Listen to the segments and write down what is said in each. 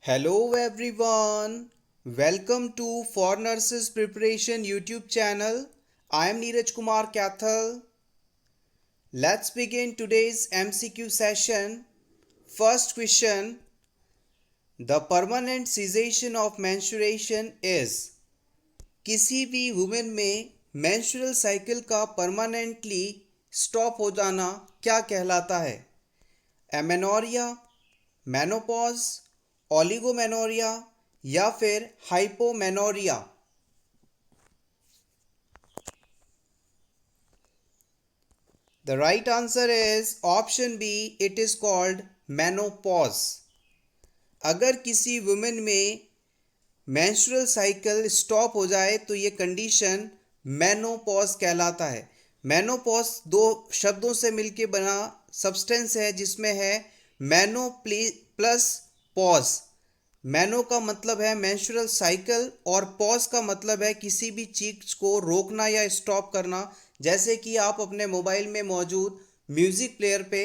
Hello everyone. Welcome to For Nurses Preparation YouTube channel. I am Neeraj Kumar Kathal. Let's begin today's MCQ session. First question. The permanent cessation of menstruation is किसी भी women में menstrual cycle का permanently stop हो जाना क्या कहलाता है? Amenorrhoea, menopause, oligomenorrhea या फिर hypomenorrhea? The right answer is option B, it is called menopause. अगर किसी वुमेन में मेंस्ट्रुअल साइकिल स्टॉप हो जाए तो ये कंडीशन मेनोपॉज कहलाता है। मेनोपॉज दो शब्दों से मिलकर बना सब्सटेंस है जिसमें है मेनो प्लस पॉज। मेनो का मतलब है मेंस्ट्रुअल साइकिल और पॉज का मतलब है किसी भी चीज को रोकना या स्टॉप करना। जैसे कि आप अपने मोबाइल में मौजूद म्यूजिक प्लेयर पे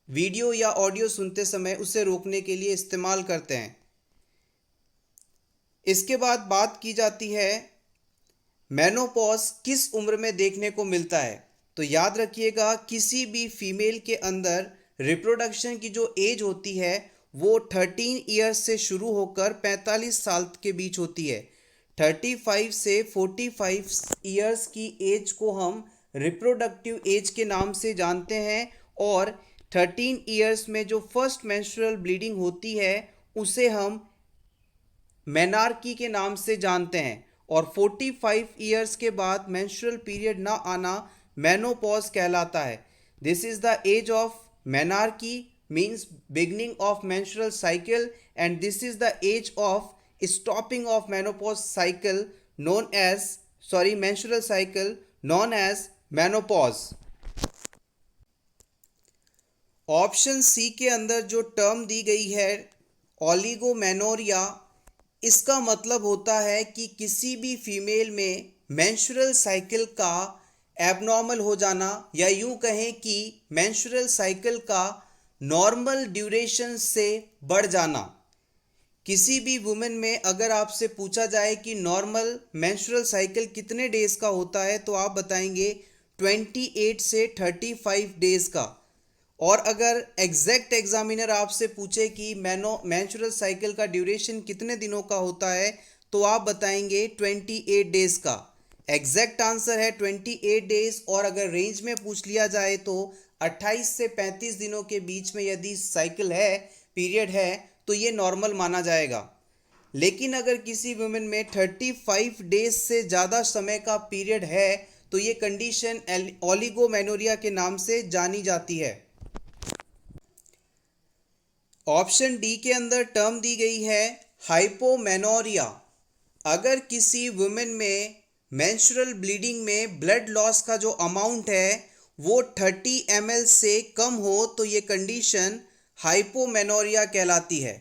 वीडियो या ऑडियो सुनते समय उसे रोकने के लिए इस्तेमाल करते हैं। इसके बाद बात की जाती है मेनोपॉज किस उम्र में देखने को मिलता है। तो याद रखिएगा, किसी भी फीमेल के अंदर रिप्रोडक्शन की जो एज होती है वो 13 ईयर्स से शुरू होकर 45 साल के बीच होती है। 35 से 45 ईयर्स की एज को हम रिप्रोडक्टिव एज के नाम से जानते हैं और 13 ईयर्स में जो फर्स्ट मेंस्ट्रुअल ब्लीडिंग होती है उसे हम मेनार्की के नाम से जानते हैं और 45 ईयर्स के बाद मेंस्ट्रुअल पीरियड ना आना मेनोपॉज कहलाता है। This is the age of menarche means beginning of menstrual cycle and this is the age of stopping of menopause cycle known as menstrual cycle known as menopause. Option C के अंदर जो term दी गई है oligomenorrhoea, इसका मतलब होता है कि किसी भी फीमेल में मेंस्ट्रुअल साइकिल का एबनॉर्मल हो जाना या यूं कहें कि मेंस्ट्रुअल साइकिल का नॉर्मल ड्यूरेशन से बढ़ जाना। किसी भी वुमेन में अगर आपसे पूछा जाए कि नॉर्मल मेंस्ट्रुअल साइकिल कितने डेज का होता है तो आप बताएंगे 28 से 35 डेज का। और अगर एग्जैक्ट एग्जामिनर आपसे पूछे कि मेंस्ट्रुअल साइकिल का ड्यूरेशन कितने दिनों का होता है तो आप बताएंगे 28 डेज का। एग्जैक्ट आंसर है 28 डेज। और अगर रेंज में पूछ लिया जाए तो 28 से 35 दिनों के बीच में यदि साइकिल है, पीरियड है, तो ये नॉर्मल माना जाएगा। लेकिन अगर किसी वुमेन में 35 डेज से ज़्यादा समय का पीरियड है तो ये कंडीशन ओलिगोमेनोरिया के नाम से जानी जाती है। ऑप्शन डी के अंदर टर्म दी गई है हाइपोमेनोरिया। अगर किसी वुमेन में मेंस्ट्रुअल ब्लीडिंग में ब्लड लॉस का जो अमाउंट है वो 30 ml से कम हो तो ये कंडीशन हाइपोमेनोरिया कहलाती है।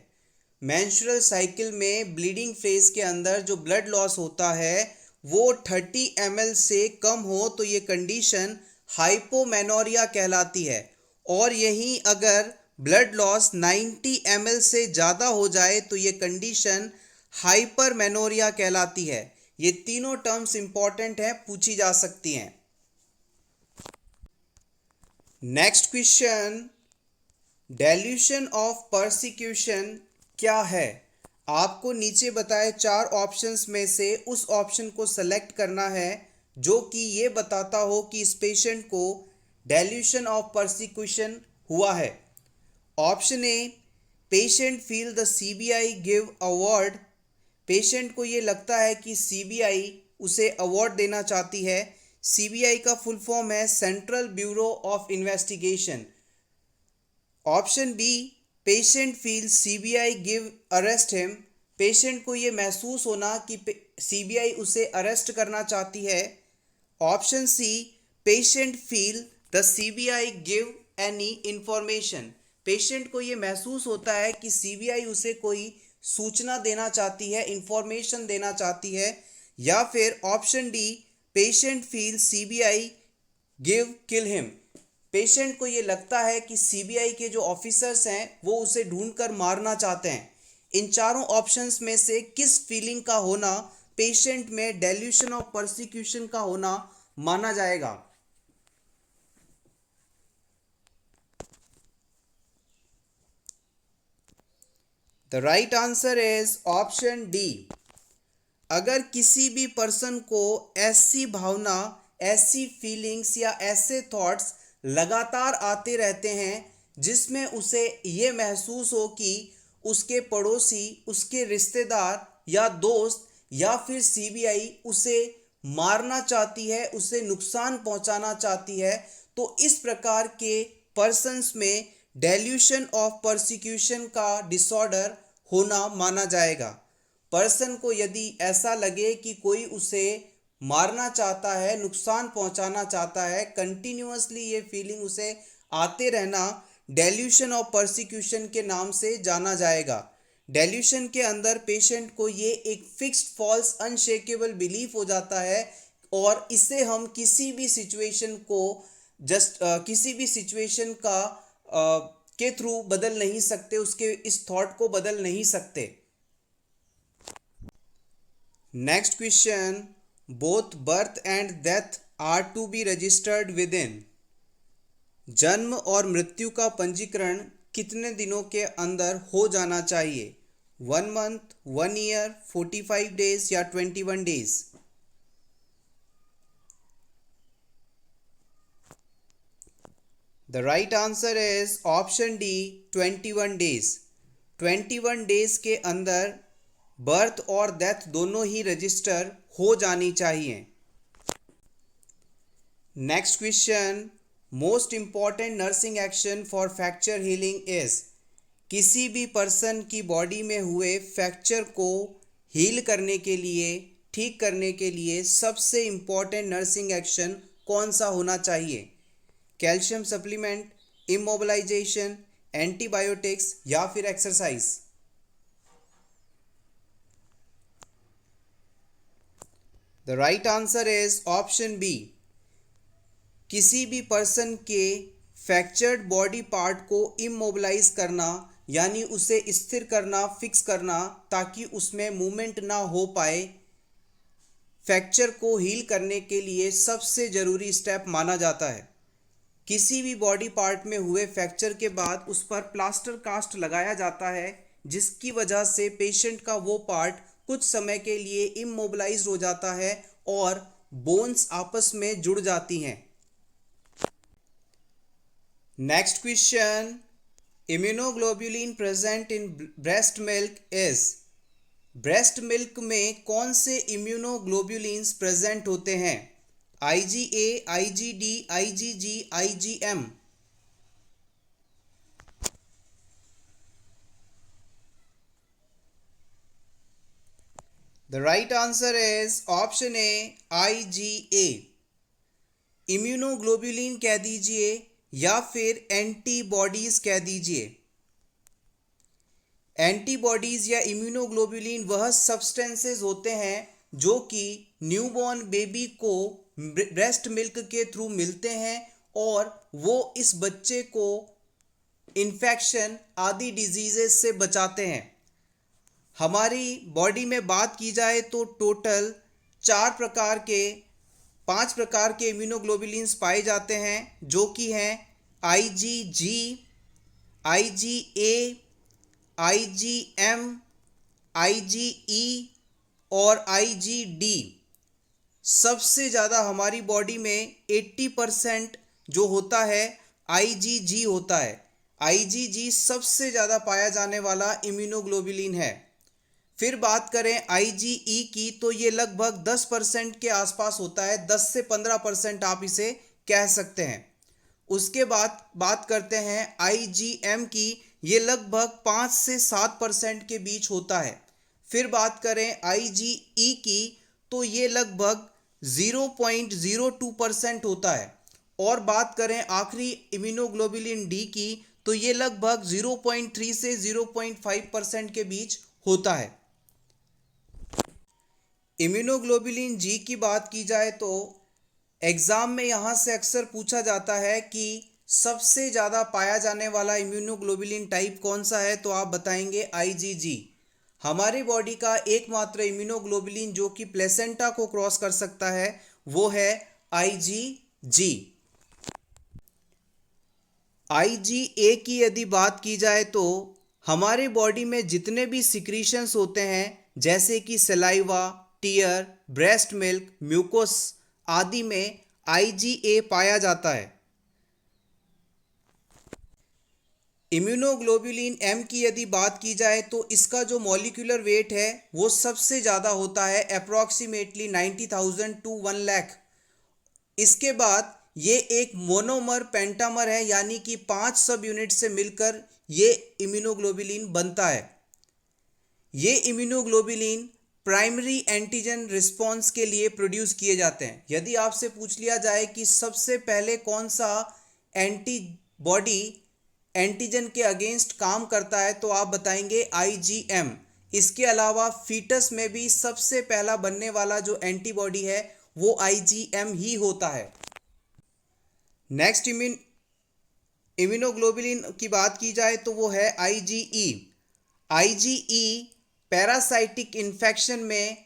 मेंस्ट्रुअल साइकिल में ब्लीडिंग फेज के अंदर जो ब्लड लॉस होता है वो 30 ml से कम हो तो ये कंडीशन हाइपोमेनोरिया कहलाती है। और यहीं अगर ब्लड लॉस 90 ml से ज़्यादा हो जाए तो ये कंडीशन हाइपरमेनोरिया कहलाती है। ये तीनों टर्म्स इंपॉर्टेंट हैं, पूछी जा सकती हैं। Next question, dilution of persecution क्या है? आपको नीचे बताए 4 ऑप्शंस में से उस ऑप्शन को सेलेक्ट करना है जो कि ये बताता हो कि इस पेशेंट को डेल्यूशन ऑफ परसिक्यूशन हुआ है। Option A, patient feel the CBI give award. Patient को ये लगता है कि सीबीआई उसे अवार्ड देना चाहती है। सीबीआई का फुल फॉर्म है central bureau of investigation. Option B, patient feel CBI give arrest him. पेशेंट को ये महसूस होना कि सीबीआई उसे अरेस्ट करना चाहती है। Option C, patient feel the CBI give any information. पेशेंट को ये महसूस होता है कि सीबीआई उसे कोई सूचना देना चाहती है, इंफॉर्मेशन देना चाहती है। या फिर option D, patient feel CBI give kill him. पेशेंट को ये लगता है कि सीबीआई के जो ऑफिसर्स हैं वो उसे ढूंढकर मारना चाहते हैं। इन चारों ऑप्शंस में से किस फीलिंग का होना पेशेंट में डेल्यूशन ऑफ परसिक्यूशन का होना माना जाएगा? The right answer is option D. अगर किसी भी पर्सन को ऐसी भावना, ऐसी फीलिंग्स या ऐसे थॉट्स लगातार आते रहते हैं जिसमें उसे ये महसूस हो कि उसके पड़ोसी, उसके रिश्तेदार या दोस्त या फिर सीबीआई उसे मारना चाहती है, उसे नुकसान पहुंचाना चाहती है, तो इस प्रकार के पर्सन्स में डेल्यूशन ऑफ परसिक्यूशन का डिसऑर्डर होना माना जाएगा। पर्सन को यदि ऐसा लगे कि कोई उसे मारना चाहता है, नुकसान पहुंचाना चाहता है, कंटिन्यूअसली ये फीलिंग उसे आते रहना डेल्यूशन ऑफ परसिक्यूशन के नाम से जाना जाएगा। डेल्यूशन के अंदर पेशेंट को ये एक फिक्स्ड फॉल्स अनशेकेबल बिलीफ हो जाता है और इसे हम किसी भी सिचुएशन को किसी भी सिचुएशन का के थ्रू बदल नहीं सकते, उसके इस थॉट को बदल नहीं सकते। Next question, both birth and death are to be registered within. जन्म और मृत्यु का पंजीकरण कितने दिनों के अंदर हो जाना चाहिए? 1 मंथ, 1 ईयर, 45 डेज या 21 days? The right answer is option D, 21 days. 21 days के अंदर बर्थ और डेथ दोनों ही रजिस्टर हो जानी चाहिए। Next question, most important nursing action for fracture healing is. किसी भी पर्सन की बॉडी में हुए फ्रैक्चर को हील करने के लिए, ठीक करने के लिए सबसे इंपॉर्टेंट नर्सिंग एक्शन कौन सा होना चाहिए? कैल्शियम सप्लीमेंट, इमोबिलाइजेशन, एंटीबायोटिक्स या फिर exercise? The right answer is option B. किसी भी पर्सन के फ्रैक्चर्ड बॉडी पार्ट को इमोबिलाइज करना यानी उसे स्थिर करना, फिक्स करना ताकि उसमें मूवमेंट ना हो पाए, फ्रैक्चर को हील करने के लिए सबसे ज़रूरी स्टेप माना जाता है। किसी भी बॉडी पार्ट में हुए फ्रैक्चर के बाद उस पर प्लास्टर कास्ट लगाया जाता है जिसकी वजह से पेशेंट का वो पार्ट कुछ समय के लिए इमोबिलाइज हो जाता है और बोन्स आपस में जुड़ जाती हैं। Next question, immunoglobulin present in breast milk is. Breast milk में कौन से इम्यूनोग्लोबुलिन्स प्रेजेंट होते हैं? IgA, IgD, IgG, IgM? The right answer is option A, IgA। Immunoglobulin कह दीजिए या फिर एंटीबॉडीज कह दीजिए। एंटीबॉडीज या इम्यूनोग्लोबुलिन वह सब्सटेंसेस होते हैं जो कि न्यूबॉर्न बेबी को ब्रेस्ट मिल्क के थ्रू मिलते हैं और वो इस बच्चे को इन्फेक्शन आदि डिजीजेस से बचाते हैं। हमारी बॉडी में बात की जाए तो टोटल 5 प्रकार के इम्यूनोग्लोबुलिन्स पाए जाते हैं जो कि हैं IgG, IgA, IgM, IgE और IgD। सबसे ज़्यादा हमारी बॉडी में 80% जो होता है IgG होता है। IgG सबसे ज़्यादा पाया जाने वाला इम्यूनोग्लोबुलिन है। फिर बात करें IgE की तो ये लगभग 10% के आसपास होता है, 10 से 15% आप इसे कह सकते हैं। उसके बाद बात करते हैं IgM की, ये लगभग 5 से 7% के बीच होता है। फिर बात करें IgE की तो ये लगभग 0.02% होता है। और बात करें आखिरी इम्यूनोग्लोबुलिन डी की तो ये लगभग 0.3 से 0.5% के बीच होता है। इम्यूनोग्लोबुलिन जी की बात की जाए तो एग्ज़ाम में यहाँ से अक्सर पूछा जाता है कि सबसे ज़्यादा पाया जाने वाला इम्यूनोग्लोबुलिन टाइप कौन सा है, तो आप बताएंगे IgG। हमारी बॉडी का एकमात्र इम्यूनोग्लोबुलिन जो कि प्लेसेंटा को क्रॉस कर सकता है वो है आईजीजी। आईजीए की यदि बात की जाए तो हमारे बॉडी में जितने भी सिक्रीशंस होते हैं जैसे कि saliva, tear, breast milk, mucus आदि में आईजीए पाया जाता है। इम्यूनोग्लोबुलिन एम की यदि बात की जाए तो इसका जो मॉलिक्यूलर वेट है वो सबसे ज़्यादा होता है, अप्रॉक्सीमेटली 90,000 टू 1 लाख। इसके बाद ये एक मोनोमर पेंटामर है, यानी कि 5 सब यूनिट से मिलकर ये इम्यूनोग्लोबुलिन बनता है। ये इम्यूनोग्लोबुलिन प्राइमरी एंटीजन रिस्पॉन्स के लिए प्रोड्यूस किए जाते हैं। यदि आपसे पूछ लिया जाए कि सबसे पहले कौन सा एंटीबॉडी एंटीजन के अगेंस्ट काम करता है तो आप बताएंगे आईजीएम। इसके अलावा फीटस में भी सबसे पहला बनने वाला जो एंटीबॉडी है वो आईजीएम ही होता है। नेक्स्ट इम्यूनोग्लोबुलिन की बात की जाए तो वो है आईजीई। आईजीई पैरासाइटिक इन्फेक्शन में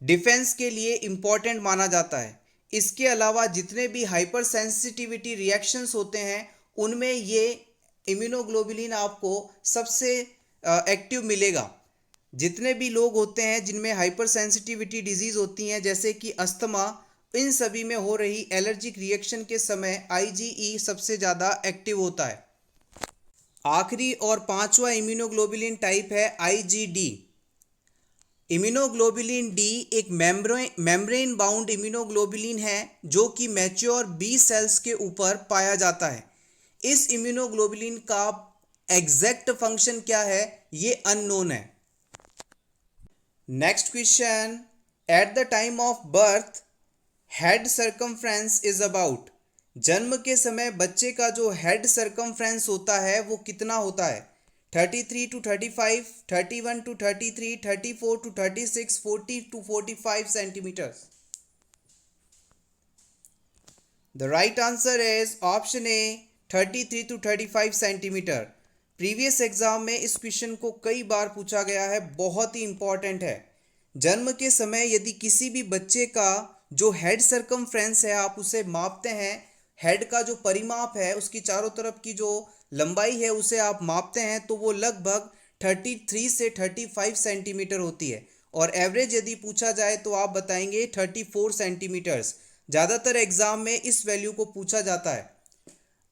डिफेंस के लिए इंपॉर्टेंट माना जाता है। इसके अलावा जितने भी हाइपर सेंसिटिविटी रिएक्शंस होते हैं उनमें ये इम्यूनोग्लोबुलिन आपको सबसे एक्टिव मिलेगा। जितने भी लोग होते हैं जिनमें हाइपर सेंसिटिविटी डिजीज़ होती हैं जैसे कि अस्थमा, इन सभी में हो रही एलर्जिक रिएक्शन के समय आईजीई सबसे ज़्यादा एक्टिव होता है। आखिरी और पांचवा इम्यूनोग्लोबुलिन टाइप है आईजीडी। इम्यूनोग्लोबुलिन डी एक मेम्ब्रेन बाउंड इम्यूनोग्लोबुलिन है जो कि मैच्योर बी सेल्स के ऊपर पाया जाता है। इस इम्यूनोग्लोबुलिन का एग्जैक्ट फंक्शन क्या है ये अननोन है। Next question, at the time of birth head circumference is about. जन्म के समय बच्चे का जो हेड सर्कमफ्रेंस होता है वो कितना होता है? 33 to 35, 31 to 33, 34 to 36, 40 to 45 centimeters. The right answer is option A, 33 to 35 centimetre. Previous exam में इस क्वेश्चन को कई बार पूछा गया है, बहुत ही इंपॉर्टेंट है। जन्म के समय यदि किसी भी बच्चे का जो हेड सर्कमफ्रेंस है आप उसे मापते हैं, हेड का जो परिमाप है उसकी चारों तरफ की जो लंबाई है उसे आप मापते हैं तो वो लगभग 33 से 35 सेंटीमीटर होती है। और एवरेज यदि पूछा जाए तो आप बताएंगे 34 सेंटीमीटर्स। ज़्यादातर एग्जाम में इस वैल्यू को पूछा जाता है।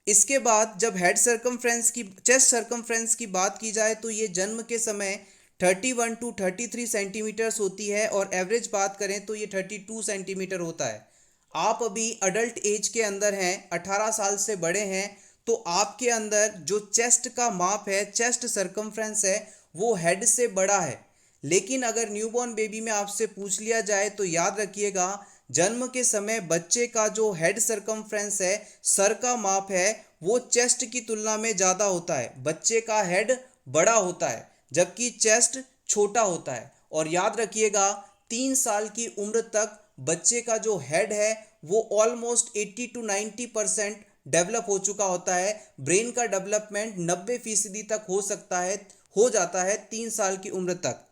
इसके बाद जब हेड सर्कमफ्रेंस की चेस्ट सर्कमफ्रेंस की बात की जाए तो ये जन्म के समय 31 to 33 सेंटीमीटर्स होती है और एवरेज बात करें तो ये 32 सेंटीमीटर होता है। आप अभी अडल्ट एज के अंदर हैं, 18 साल से बड़े हैं, तो आपके अंदर जो चेस्ट का माप है, चेस्ट सर्कमफ्रेंस है, वो हेड से बड़ा है। लेकिन अगर न्यूबॉर्न बेबी में आपसे पूछ लिया जाए तो याद रखिएगा जन्म के समय बच्चे का जो हेड सर्कमफ्रेंस है, सर का माप है, वो चेस्ट की तुलना में ज़्यादा होता है। बच्चे का हेड बड़ा होता है जबकि चेस्ट छोटा होता है। और याद रखिएगा 3 साल की उम्र तक बच्चे का जो हेड है वो ऑलमोस्ट 80 to 90% डेवलप हो चुका होता है। ब्रेन का डेवलपमेंट 90% तक हो जाता है 3 साल की उम्र तक।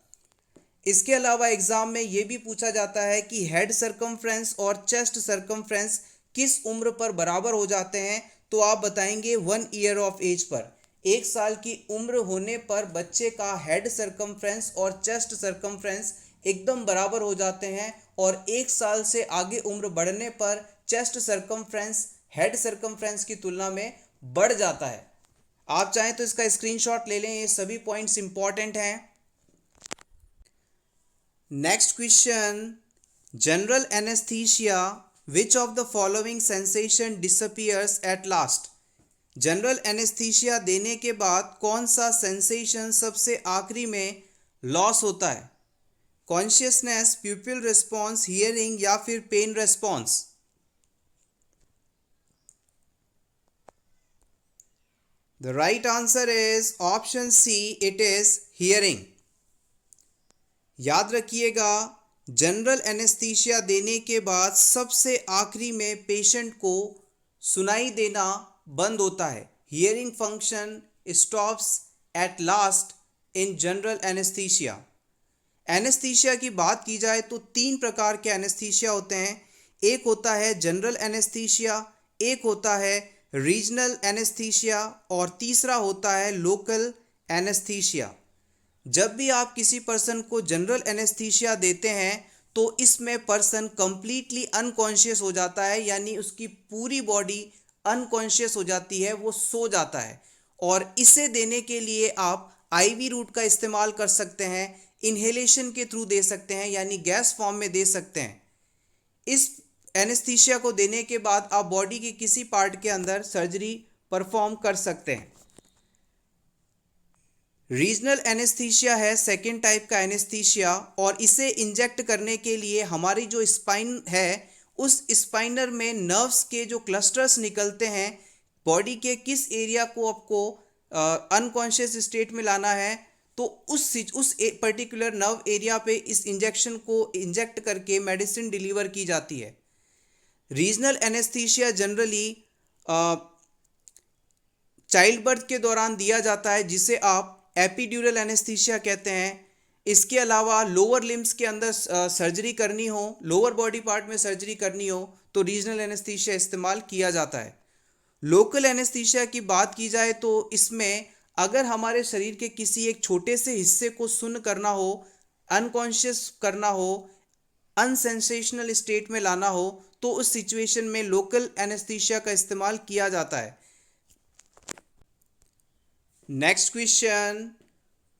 इसके अलावा एग्जाम में यह भी पूछा जाता है कि हेड सर्कमफ्रेंस और चेस्ट सर्कमफ्रेंस किस उम्र पर बराबर हो जाते हैं, तो आप बताएंगे 1 ईयर ऑफ एज पर। 1 साल की उम्र होने पर बच्चे का हेड सर्कमफ्रेंस और चेस्ट सर्कमफ्रेंस एकदम बराबर हो जाते हैं और 1 साल से आगे उम्र बढ़ने पर चेस्ट सर्कमफ्रेंस हेड सर्कमफ्रेंस की तुलना में बढ़ जाता है। आप चाहें तो इसका स्क्रीनशॉट ले लें, ये सभी पॉइंट्स इंपॉर्टेंट हैं। Next question, general anaesthesia, which of the following sensation disappears at last. General anaesthesia देने के बाद कौन सा सेंसेशन सबसे आखिरी में लॉस होता है? कॉन्शियसनेस, प्यूपिल रिस्पॉन्स, हियरिंग या फिर pain response? The right answer is option C, it is hearing. याद रखिएगा जनरल एनेस्थीसिया देने के बाद सबसे आखिरी में पेशेंट को सुनाई देना बंद होता है। Hearing function stops at last in general anaesthesia. Anaesthesia की बात की जाए तो 3 प्रकार के एनेस्थीसिया होते हैं। एक होता है जनरल एनेस्थीसिया, एक होता है रीजनल एनेस्थीसिया और तीसरा होता है लोकल एनेस्थीसिया। जब भी आप किसी पर्सन को जनरल एनेस्थीसिया देते हैं तो इसमें पर्सन कंप्लीटली अनकॉन्शियस हो जाता है, यानी उसकी पूरी बॉडी अनकॉन्शियस हो जाती है, वो सो जाता है। और इसे देने के लिए आप आईवी रूट का इस्तेमाल कर सकते हैं, इन्हेलेशन के थ्रू दे सकते हैं, यानी गैस फॉर्म में दे सकते हैं। इस एनेस्थीसिया को देने के बाद आप बॉडी के किसी पार्ट के अंदर सर्जरी परफॉर्म कर सकते हैं। रीजनल एनेस्थीसिया है सेकेंड टाइप का एनेस्थीसिया, और इसे इंजेक्ट करने के लिए हमारी जो स्पाइन है उस स्पाइनर में नर्व्स के जो क्लस्टर्स निकलते हैं, बॉडी के किस एरिया को आपको अनकॉन्शियस स्टेट में लाना है, तो उस पर्टिकुलर नर्व एरिया पे इस इंजेक्शन को इंजेक्ट करके मेडिसिन डिलीवर की जाती है। Regional anaesthesia generally child birth के दौरान दिया जाता है, जिसे आप एपिड्यूरल एनेस्थीसिया कहते हैं। इसके अलावा लोअर लिम्स के अंदर सर्जरी करनी हो, लोअर बॉडी पार्ट में सर्जरी करनी हो, तो रीजनल एनेस्थीसिया इस्तेमाल किया जाता है। लोकल एनेस्थीसिया की बात की जाए तो इसमें अगर हमारे शरीर के किसी एक छोटे से हिस्से को सुन्न करना हो, अनकॉन्शियस करना हो, अनसेंसेशनल स्टेट में लाना हो, तो उस सिचुएशन में लोकल एनेस्थीसिया का इस्तेमाल किया जाता है। Next question.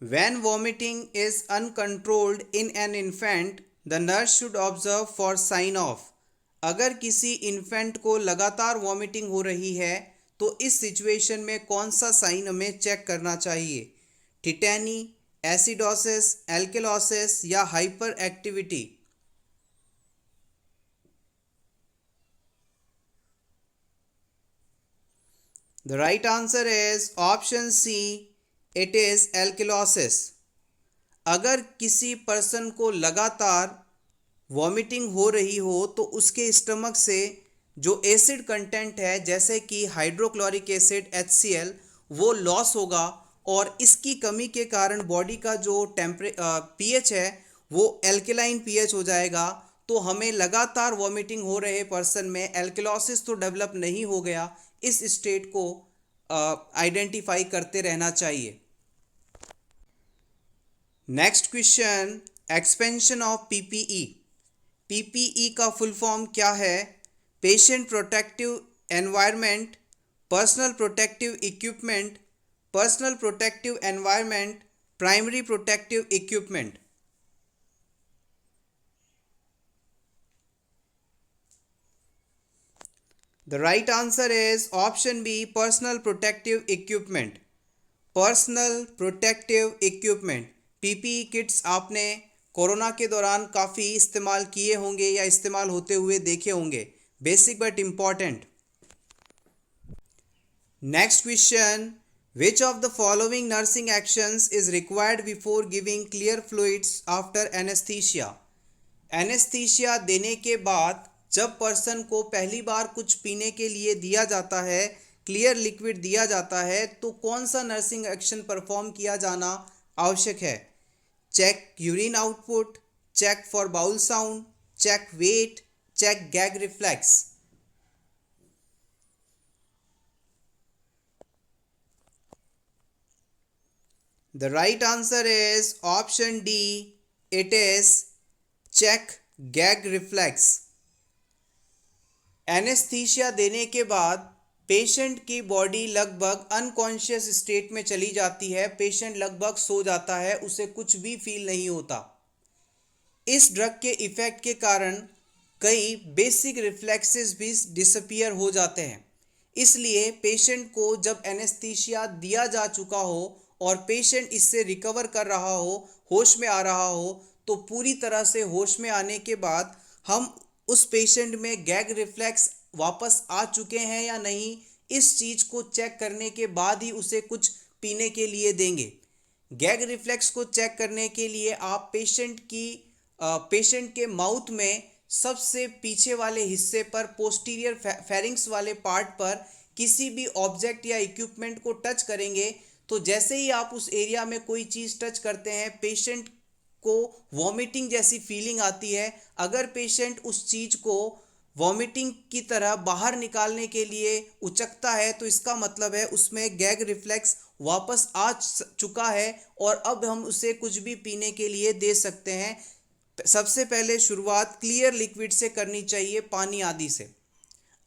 When vomiting is uncontrolled in an infant, the nurse should observe for sign of. अगर किसी इन्फेंट को लगातार वॉमिटिंग हो रही है तो इस सिचुएशन में कौन सा साइन हमें चेक करना चाहिए? टिटेनी, एसिडोसिस, एल्केलोसिस या hyper activity? The right answer is option C. It is alkalosis. अगर किसी पर्सन को लगातार वॉमिटिंग हो रही हो तो उसके स्टमक से जो एसिड कंटेंट है, जैसे कि हाइड्रोक्लोरिक एसिड HCl, वो लॉस होगा, और इसकी कमी के कारण बॉडी का जो pH है वो एल्केलाइन pH हो जाएगा। तो हमें लगातार वॉमिटिंग हो रहे पर्सन में एल्केलोसिस तो डेवलप नहीं हो गया, इस स्टेट को आइडेंटिफाई करते रहना चाहिए। Next question, expansion of PPE. PPE का फुल फॉर्म क्या है? Patient protective environment, personal protective equipment, personal protective environment, primary protective equipment? The right answer is option B, personal protective equipment. Personal protective equipment, PPE kits आपने Corona के दौरान काफ़ी इस्तेमाल किए होंगे या इस्तेमाल होते हुए देखे होंगे। Basic but important. Next question, which of the following nursing actions is required before giving clear fluids after anaesthesia? Anaesthesia देने के बाद जब पर्सन को पहली बार कुछ पीने के लिए दिया जाता है, क्लियर लिक्विड दिया जाता है, तो कौन सा नर्सिंग एक्शन परफॉर्म किया जाना आवश्यक है? Check urine output, check for bowel sound, check weight, check gag reflex? The right answer is option D. It is check gag reflex. Anaesthesia देने के बाद पेशेंट की बॉडी लगभग अनकॉन्शियस स्टेट में चली जाती है, पेशेंट लगभग सो जाता है, उसे कुछ भी फील नहीं होता। इस ड्रग के इफ़ेक्ट के कारण कई बेसिक रिफ्लेक्सेस भी डिसअपीयर हो जाते हैं। इसलिए पेशेंट को जब एनेस्थीसिया दिया जा चुका हो और पेशेंट इससे रिकवर कर रहा हो, होश में आ रहा हो, तो पूरी तरह से होश में आने के बाद हम उस पेशेंट में गैग रिफ्लेक्स वापस आ चुके हैं या नहीं, इस चीज़ को चेक करने के बाद ही उसे कुछ पीने के लिए देंगे। गैग रिफ्लेक्स को चेक करने के लिए आप पेशेंट के माउथ में सबसे पीछे वाले हिस्से पर, पोस्टीरियर फेरिंग्स वाले पार्ट पर किसी भी ऑब्जेक्ट या इक्विपमेंट को टच करेंगे तो जैसे ही आप उस एरिया में कोई चीज़ टच करते हैं, पेशेंट को वॉमिटिंग जैसी फीलिंग आती है। अगर पेशेंट उस चीज़ को वॉमिटिंग की तरह बाहर निकालने के लिए उचकता है तो इसका मतलब है उसमें गैग रिफ्लेक्स वापस आ चुका है और अब हम उसे कुछ भी पीने के लिए दे सकते हैं। सबसे पहले शुरुआत क्लियर लिक्विड से करनी चाहिए, पानी आदि से।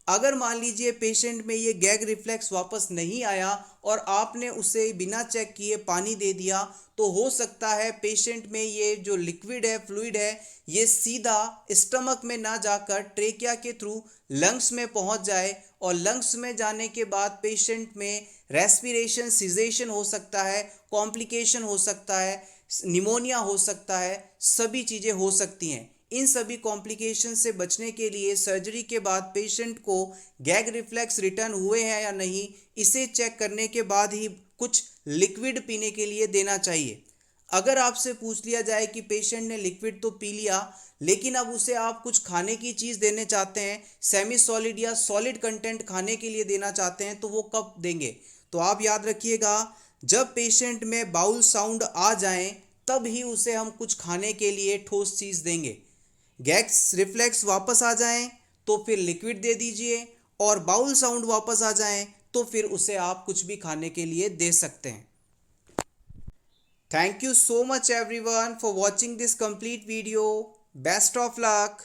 अगर मान लीजिए पेशेंट में ये गैग रिफ्लेक्स वापस नहीं आया और आपने उसे बिना चेक किए पानी दे दिया, तो हो सकता है पेशेंट में ये जो लिक्विड है, फ्लूइड है, ये सीधा स्टमक में ना जाकर ट्रेकिया के थ्रू लंग्स में पहुंच जाए और लंग्स में जाने के बाद पेशेंट में रेस्पिरेशन सिजेशन हो सकता है, कॉम्प्लिकेशन हो सकता है, निमोनिया हो सकता है, सभी चीज़ें हो सकती हैं। इन सभी कॉम्प्लिकेशन से बचने के लिए सर्जरी के बाद पेशेंट को गैग रिफ्लेक्स रिटर्न हुए हैं या नहीं, इसे चेक करने के बाद ही कुछ लिक्विड पीने के लिए देना चाहिए। अगर आपसे पूछ लिया जाए कि पेशेंट ने लिक्विड तो पी लिया, लेकिन अब उसे आप कुछ खाने की चीज़ देने चाहते हैं, सेमी सॉलिड या सॉलिड कंटेंट खाने के लिए देना चाहते हैं, तो वो कब देंगे? तो आप याद रखिएगा, जब पेशेंट में बाउल साउंड आ जाए तब ही उसे हम कुछ खाने के लिए ठोस चीज़ देंगे। गैस रिफ्लेक्स वापस आ जाएं तो फिर लिक्विड दे दीजिए और बाउल साउंड वापस आ जाएं तो फिर उसे आप कुछ भी खाने के लिए दे सकते हैं। Thank you so much everyone for watching this complete video. Best of luck.